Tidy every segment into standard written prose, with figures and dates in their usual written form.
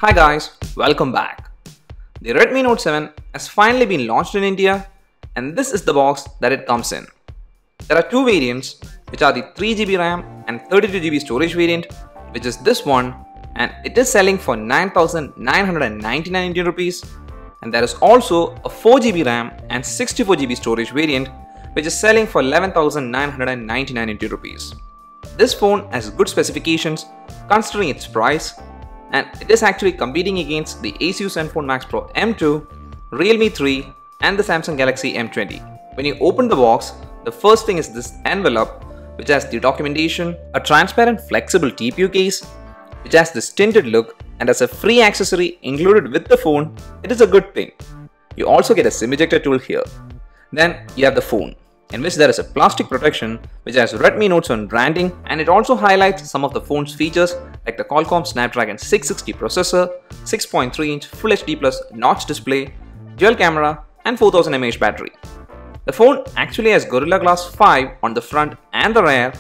Hi guys, welcome back. The Redmi Note 7 has finally been launched in India and this is the box that it comes in. There are two variants, which are the 3GB RAM and 32GB storage variant, which is this one, and it is selling for 9,999 Indian rupees. And there is also a 4GB RAM and 64GB storage variant, which is selling for 11,999 Indian rupees. This phone has good specifications considering its price, and it is actually competing against the Asus Zenfone Max Pro M2, Realme 3 and the Samsung Galaxy M20. When you open the box, the first thing is this envelope, which has the documentation, a transparent flexible TPU case, which has this tinted look, and as a free accessory included with the phone, it is a good thing. You also get a SIM ejector tool here. Then you have the phone, in which there is a plastic protection which has Redmi Note 7 branding, and it also highlights some of the phone's features like the Qualcomm Snapdragon 660 processor, 6.3-inch Full HD Plus notch display, dual camera and 4000 mAh battery. The phone actually has Gorilla Glass 5 on the front and the rear,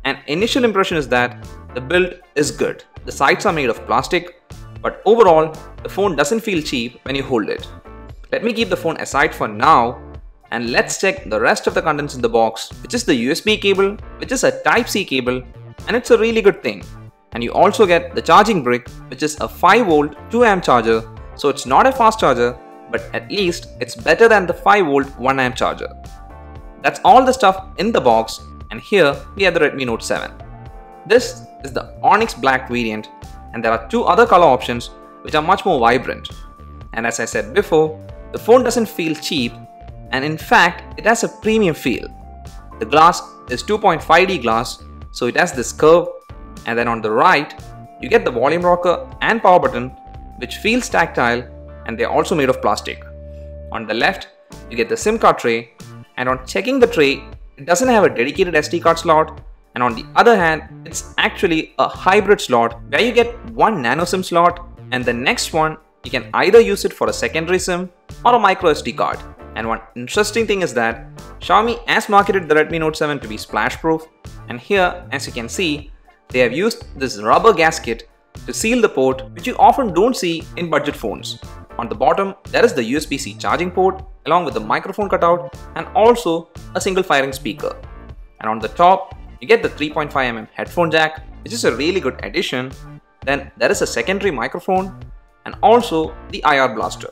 and initial impression is that the build is good. The sides are made of plastic, but overall the phone doesn't feel cheap when you hold it. Let me keep the phone aside for now and let's check the rest of the contents in the box, which is the USB cable, which is a Type-C cable, and it's a really good thing. And you also get the charging brick, which is a 5V 2A charger, so it's not a fast charger, but at least it's better than the 5V 1A charger. That's all the stuff in the box, and here we have the Redmi Note 7. This is the Onyx Black variant, and there are two other color options which are much more vibrant. And as I said before, the phone doesn't feel cheap, and in fact it has a premium feel. The glass is 2.5D glass, so it has this curve, and then on the right you get the volume rocker and power button, which feels tactile, and they are also made of plastic. On the left you get the SIM card tray, and on checking the tray it doesn't have a dedicated SD card slot, and on the other hand it's actually a hybrid slot where you get one nano SIM slot, and the next one you can either use it for a secondary SIM or a micro SD card. And one interesting thing is that Xiaomi has marketed the Redmi Note 7 to be splash proof, and here as you can see they have used this rubber gasket to seal the port, which you often don't see in budget phones. On the bottom there is the USB-C charging port along with the microphone cutout and also a single firing speaker. And on the top you get the 3.5mm headphone jack, which is a really good addition. Then there is a secondary microphone and also the IR blaster.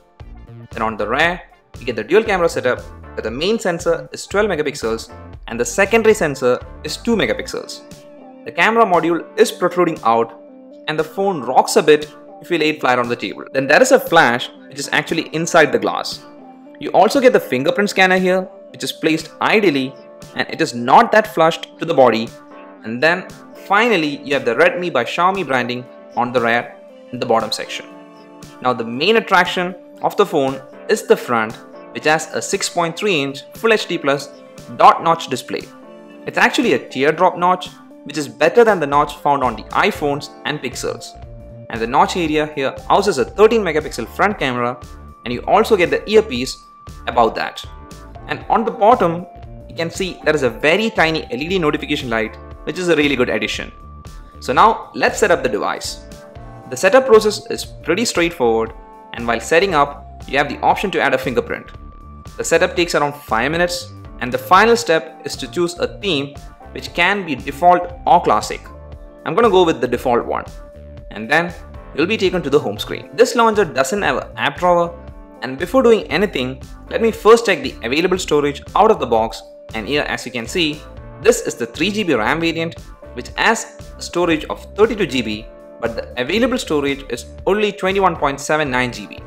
Then on the rear you get the dual camera setup where the main sensor is 12 megapixels and the secondary sensor is 2 megapixels. The camera module is protruding out and the phone rocks a bit if you lay it flat on the table. Then there is a flash which is actually inside the glass. You also get the fingerprint scanner here, which is placed ideally and it is not that flushed to the body. And then finally you have the Redmi by Xiaomi branding on the rear in the bottom section. Now the main attraction of the phone is the front, which has a 6.3-inch Full HD Plus dot notch display. It's actually a teardrop notch, which is better than the notch found on the iPhones and Pixels. And the notch area here houses a 13 megapixel front camera, and you also get the earpiece above that. And on the bottom you can see there is a very tiny LED notification light, which is a really good addition. So now let's set up the device. The setup process is pretty straightforward, and while setting up you have the option to add a fingerprint. The setup takes around 5 minutes, and the final step is to choose a theme which can be default or classic. I'm gonna go with the default one, and then you'll be taken to the home screen. This launcher doesn't have an app drawer, and before doing anything let me first check the available storage out of the box. And here as you can see, this is the 3GB RAM variant, which has a storage of 32GB, but the available storage is only 21.79GB.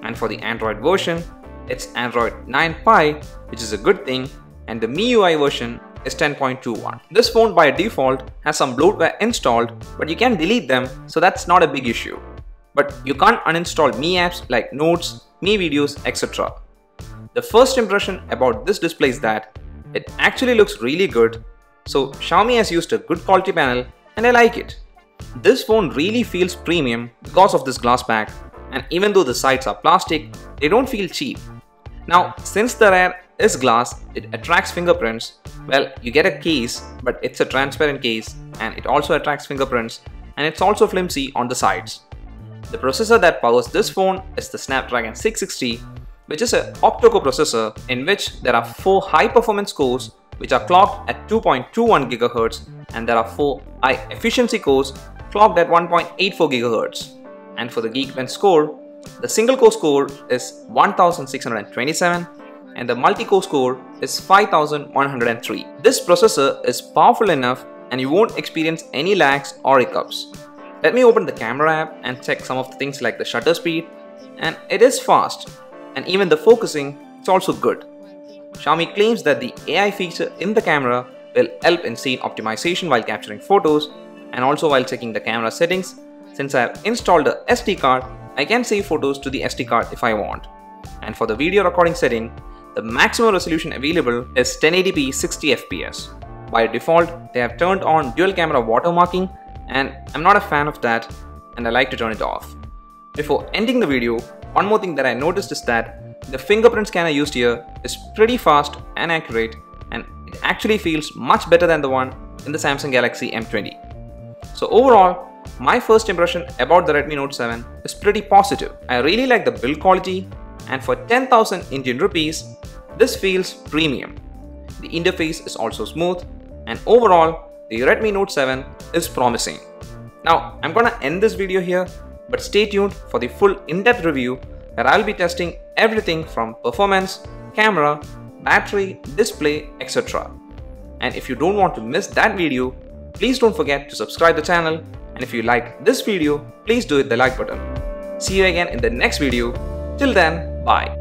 And for the Android version, it's Android 9 Pie, which is a good thing, and the MIUI version is 10.21. This phone by default has some bloatware installed, but you can delete them, so that's not a big issue. But you can't uninstall Mi apps like Notes, Mi Videos, etc. The first impression about this display is that it actually looks really good, so Xiaomi has used a good quality panel and I like it. This phone really feels premium because of this glass back, and even though the sides are plastic, they don't feel cheap. Now since the rear is glass, it attracts fingerprints. Well, you get a case, but it's a transparent case and it also attracts fingerprints, and it's also flimsy on the sides. The processor that powers this phone is the Snapdragon 660, which is an octa-core processor in which there are 4 high-performance cores which are clocked at 2.21 GHz, and there are 4 high-efficiency cores clocked at 1.84 GHz. And for the Geekbench score, the single-core score is 1627 and the multi-core score is 5103. This processor is powerful enough and you won't experience any lags or hiccups. Let me open the camera app and check some of the things like the shutter speed, and it is fast, and even the focusing is also good. Xiaomi claims that the AI feature in the camera will help in scene optimization while capturing photos and also while checking the camera settings. Since I have installed the SD card, I can save photos to the SD card if I want. And for the video recording setting, the maximum resolution available is 1080p 60fps. By default, they have turned on dual camera watermarking, and I'm not a fan of that and I like to turn it off. Before ending the video, one more thing that I noticed is that the fingerprint scanner used here is pretty fast and accurate, and it actually feels much better than the one in the Samsung Galaxy M20. So overall, my first impression about the Redmi Note 7 is pretty positive. I really like the build quality, and for 10,000 Indian rupees, this feels premium. The interface is also smooth, and overall, the Redmi Note 7 is promising. Now, I'm gonna end this video here, but stay tuned for the full in-depth review where I'll be testing everything from performance, camera, battery, display, etc. And if you don't want to miss that video, please don't forget to subscribe the channel, and if you like this video, please do hit the like button. See you again in the next video. Till then, bye.